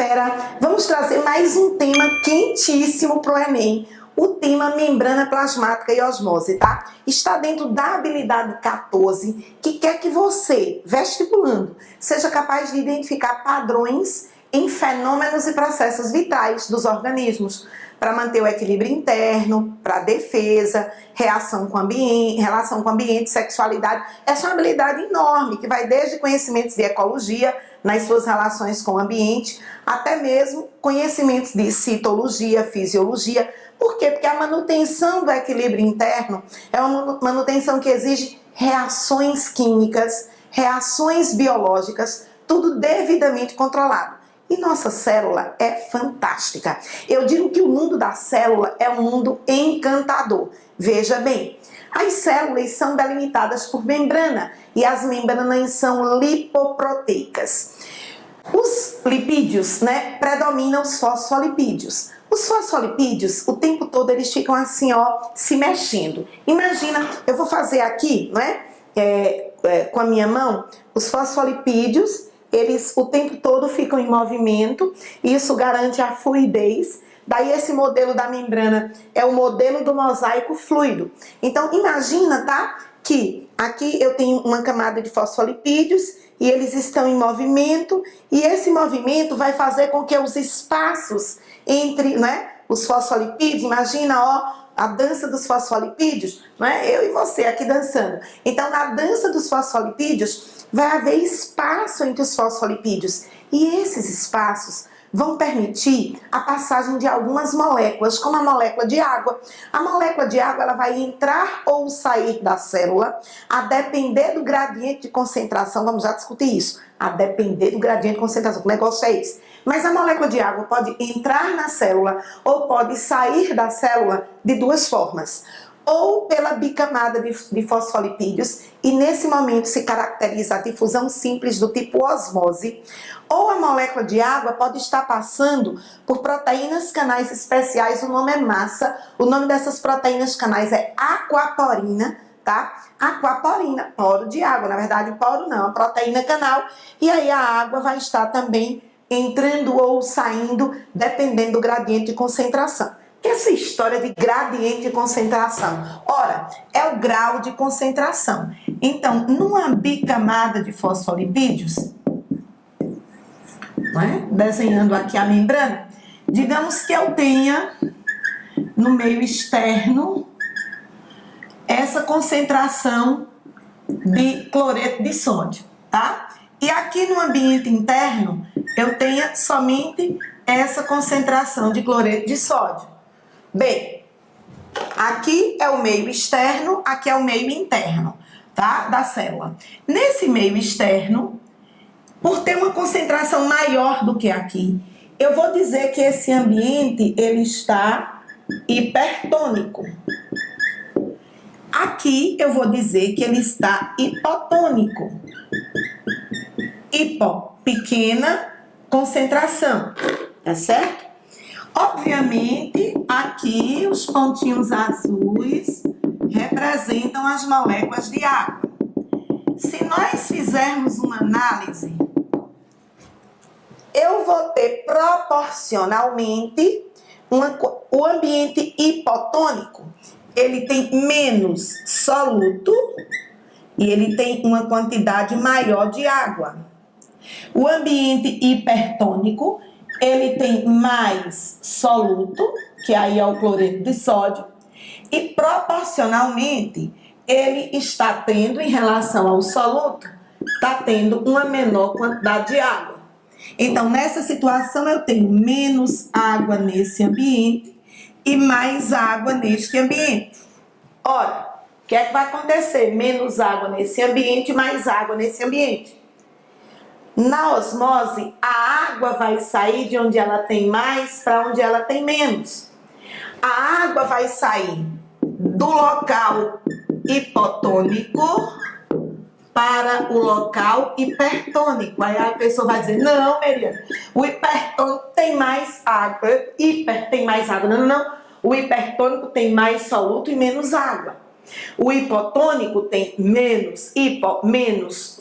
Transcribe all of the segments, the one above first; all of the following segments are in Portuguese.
galera, vamos trazer mais um tema quentíssimo para o Enem. O tema membrana plasmática e osmose, tá? Está dentro da habilidade 14, que quer que você, vestibulando, seja capaz de identificar padrões em fenômenos e processos vitais dos organismos, para manter o equilíbrio interno, para defesa, relação com o ambiente, sexualidade. Essa é uma habilidade enorme, que vai desde conhecimentos de ecologia, nas suas relações com o ambiente, até mesmo conhecimentos de citologia, fisiologia. Por quê? Porque a manutenção do equilíbrio interno é uma manutenção que exige reações químicas, reações biológicas, tudo devidamente controlado. E nossa célula é fantástica. Eu digo que o mundo da célula é um mundo encantador. Veja bem, as células são delimitadas por membrana e as membranas são lipoproteicas. Os lipídios, predominam os fosfolipídios. Os fosfolipídios, o tempo todo, eles ficam assim, ó, se mexendo. Imagina, eu vou fazer aqui, com a minha mão, os fosfolipídios, eles o tempo todo ficam em movimento, e isso garante a fluidez. Daí esse modelo da membrana é o modelo do mosaico fluido. Então imagina, tá? Que aqui eu tenho uma camada de fosfolipídios e eles estão em movimento, e esse movimento vai fazer com que os espaços entre, os fosfolipídios, imagina, ó, a dança dos fosfolipídios, eu e você aqui dançando. Então na dança dos fosfolipídios vai haver espaço entre os fosfolipídios, e esses espaços vão permitir a passagem de algumas moléculas, como a molécula de água. A molécula de água, ela vai entrar ou sair da célula, a depender do gradiente de concentração. Vamos já discutir isso, a depender do gradiente de concentração, que negócio é esse? Mas a molécula de água pode entrar na célula ou pode sair da célula de duas formas. Ou pela bicamada de fosfolipídios, e nesse momento se caracteriza a difusão simples do tipo osmose, ou a molécula de água pode estar passando por proteínas canais especiais, o nome é massa, o nome dessas proteínas canais é aquaporina, tá? Aquaporina, poro de água, na verdade poro não, a proteína canal, e aí a água vai estar também entrando ou saindo, dependendo do gradiente de concentração. Essa história de gradiente de concentração, ora, é o grau de concentração. Então, numa bicamada de fosfolipídios, desenhando aqui a membrana, digamos que eu tenha no meio externo essa concentração de cloreto de sódio, tá? E aqui no ambiente interno eu tenha somente essa concentração de cloreto de sódio. Bem, aqui é o meio externo, aqui é o meio interno, tá? Da célula. Nesse meio externo, por ter uma concentração maior do que aqui, eu vou dizer que esse ambiente, ele está hipertônico. Aqui eu vou dizer que ele está hipotônico. Hipo, pequena concentração, tá certo? Obviamente, aqui os pontinhos azuis representam as moléculas de água. Se nós fizermos uma análise, eu vou ter proporcionalmente o ambiente hipotônico, ele tem menos soluto e ele tem uma quantidade maior de água. O ambiente hipertônico, ele tem mais soluto, que aí é o cloreto de sódio, e proporcionalmente ele está tendo, em relação ao soluto, está tendo uma menor quantidade de água. Então, nessa situação, eu tenho menos água nesse ambiente e mais água neste ambiente. Ora, o que é que vai acontecer? Menos água nesse ambiente, mais água nesse ambiente. Na osmose, a água vai sair de onde ela tem mais para onde ela tem menos. A água vai sair do local hipotônico para o local hipertônico. Aí a pessoa vai dizer, não, Mariana, o hipertônico tem mais água. Hiper tem mais água. Não. O hipertônico tem mais soluto e menos água. O hipotônico tem menos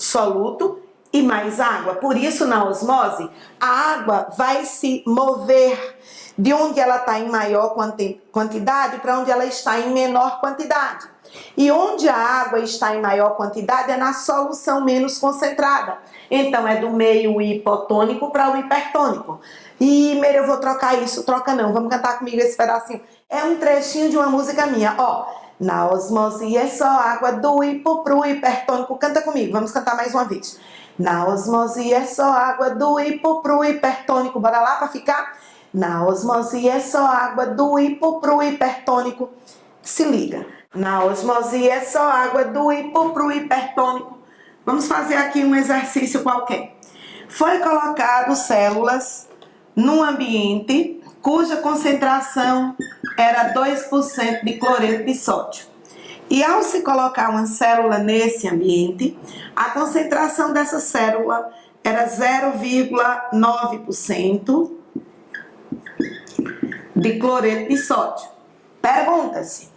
soluto e mais água. Por isso, na osmose, a água vai se mover de onde ela está em maior quantidade para onde ela está em menor quantidade. E onde a água está em maior quantidade é na solução menos concentrada. Então, é do meio hipotônico para o hipertônico. E, Meire, eu vou trocar isso. Troca não, vamos cantar comigo esse pedacinho. É um trechinho de uma música minha, ó. Na osmose é só água do hipo pro hipertônico. Canta comigo, vamos cantar mais uma vez. Na osmose é só água do hipo pro hipertônico. Bora lá para ficar? Na osmose é só água do hipo pro hipertônico. Se liga. Na osmose é só água do hipo pro hipertônico. Vamos fazer aqui um exercício qualquer. Foi colocado células num ambiente cuja concentração era 2% de cloreto de sódio. E ao se colocar uma célula nesse ambiente, a concentração dessa célula era 0,9% de cloreto de sódio. Pergunta-se,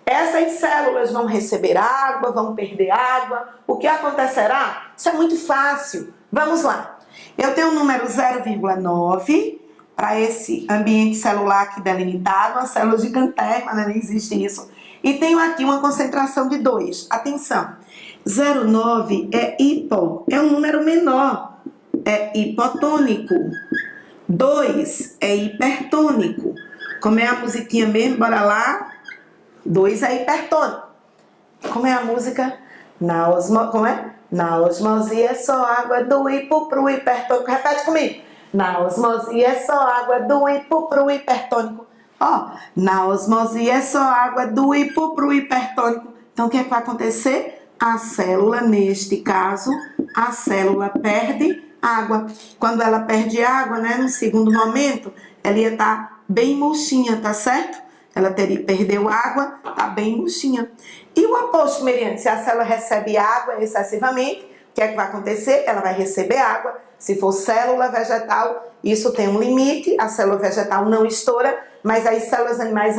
essas células vão receber água, vão perder água, o que acontecerá? Isso é muito fácil. Vamos lá. Eu tenho o número 0,9 para esse ambiente celular aqui delimitado, uma célula gigantesca, né? Não existe isso. E tenho aqui uma concentração de 2. Atenção, 0,9 é hipo, é um número menor, é hipotônico. 2 é hipertônico. Como é a musiquinha mesmo? Bora lá. 2 é hipertônico. Como é a música? Como é? Na osmose é só água do hipo pro hipertônico. Repete comigo. Na osmose é só água do hipo pro hipertônico. Ó, na osmose é só água do hipo pro hipertônico. Então, o que é que vai acontecer? A célula, neste caso, a célula perde água. Quando ela perde água, né, no segundo momento, ela ia estar bem murchinha, tá certo? Ela perdeu água, tá bem murchinha. E o oposto, Meriane, se a célula recebe água excessivamente, o que é que vai acontecer? Ela vai receber água. Se for célula vegetal, isso tem um limite, a célula vegetal não estoura, mas as células animais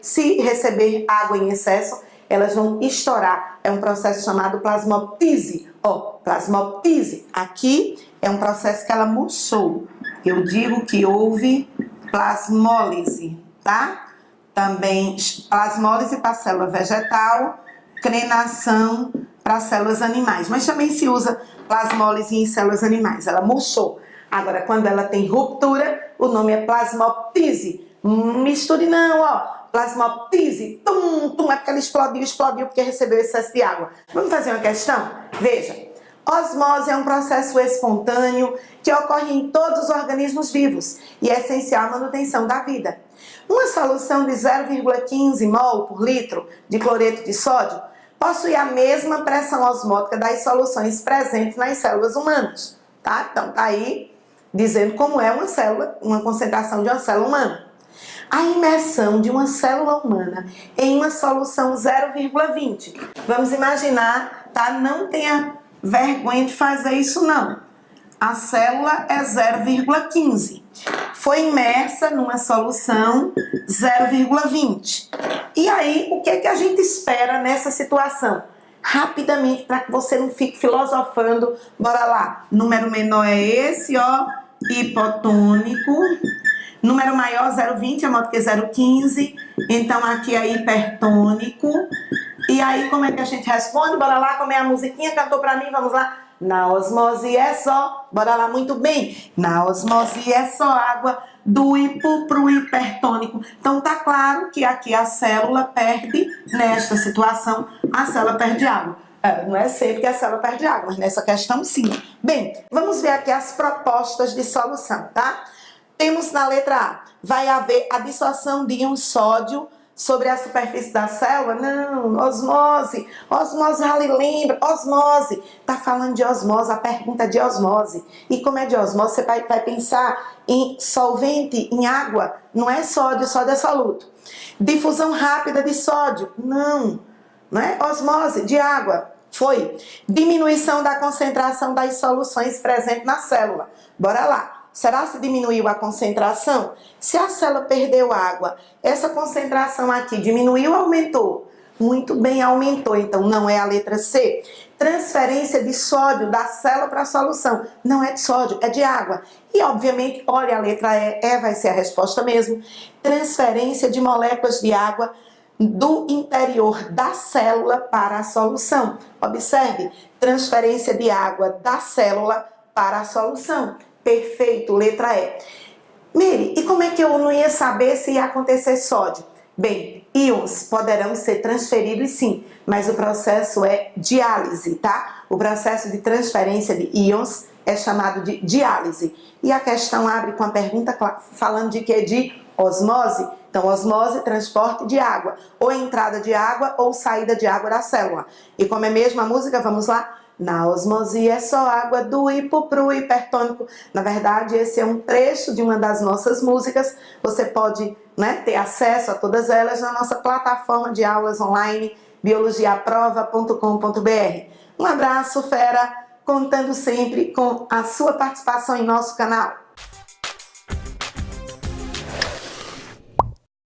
se receber água em excesso, elas vão estourar. É um processo chamado plasmoptise. Ó, plasmoptise. Aqui é um processo que ela murchou. Eu digo que houve plasmólise, tá? Também plasmólise para célula vegetal, crenação para células animais. Mas também se usa plasmólise em células animais. Ela murchou. Agora, quando ela tem ruptura, o nome é plasmoptise. Misture não, ó. Plasmoptise, é porque ela explodiu porque recebeu excesso de água. Vamos fazer uma questão? Veja. Osmose é um processo espontâneo que ocorre em todos os organismos vivos e é essencial à manutenção da vida. Uma solução de 0,15 mol por litro de cloreto de sódio possui a mesma pressão osmótica das soluções presentes nas células humanas, tá? Então, tá aí dizendo como é uma célula, uma concentração de uma célula humana. A imersão de uma célula humana em uma solução 0,20. Vamos imaginar, tá? Não tenha vergonha de fazer isso, não. A célula é 0,15. Foi imersa numa solução 0,20. E aí, o que é que a gente espera nessa situação? Rapidamente, para que você não fique filosofando, bora lá. Número menor é esse, ó, hipotônico. Número maior, 0,20, é maior do que 0,15. Então, aqui é hipertônico. E aí, como é que a gente responde? Bora lá, como é a musiquinha? Cantou pra mim, vamos lá. Na osmose é só, bora lá, muito bem. Na osmose é só água do hipo pro hipertônico. Então, tá claro que aqui a célula perde, nesta situação, a célula perde água. Não é sempre que a célula perde água, mas nessa questão, sim. Bem, vamos ver aqui as propostas de solução, tá? Temos na letra A, vai haver a dissorção de íon sódio sobre a superfície da célula? Não, osmose. Osmose, ali lembra, osmose. Tá falando de osmose, a pergunta é de osmose. E como é de osmose, você vai pensar em solvente, em água. Não é sódio, sódio é soluto. Difusão rápida de sódio? Não é osmose, de água. Foi. Diminuição da concentração das soluções presentes na célula. Bora lá. Será se diminuiu a concentração? Se a célula perdeu água, essa concentração aqui diminuiu ou aumentou? Muito bem, aumentou. Então, não é a letra C. Transferência de sódio da célula para a solução. Não é de sódio, é de água. E, obviamente, olha a letra E. E vai ser a resposta mesmo. Transferência de moléculas de água do interior da célula para a solução. Observe, transferência de água da célula para a solução. Perfeito, letra E. Miri, e como é que eu não ia saber se ia acontecer sódio? Bem, íons poderão ser transferidos sim, mas o processo é diálise, tá? O processo de transferência de íons é chamado de diálise. E a questão abre com a pergunta falando de que? De osmose. Então, osmose, transporte de água, ou entrada de água ou saída de água da célula. E como é mesmo a música, vamos lá? Na osmose é só água do hipo pro hipertônico. Na verdade, esse é um trecho de uma das nossas músicas. Você pode, né, ter acesso a todas elas na nossa plataforma de aulas online, biologiaprova.com.br. Um abraço, fera, contando sempre com a sua participação em nosso canal.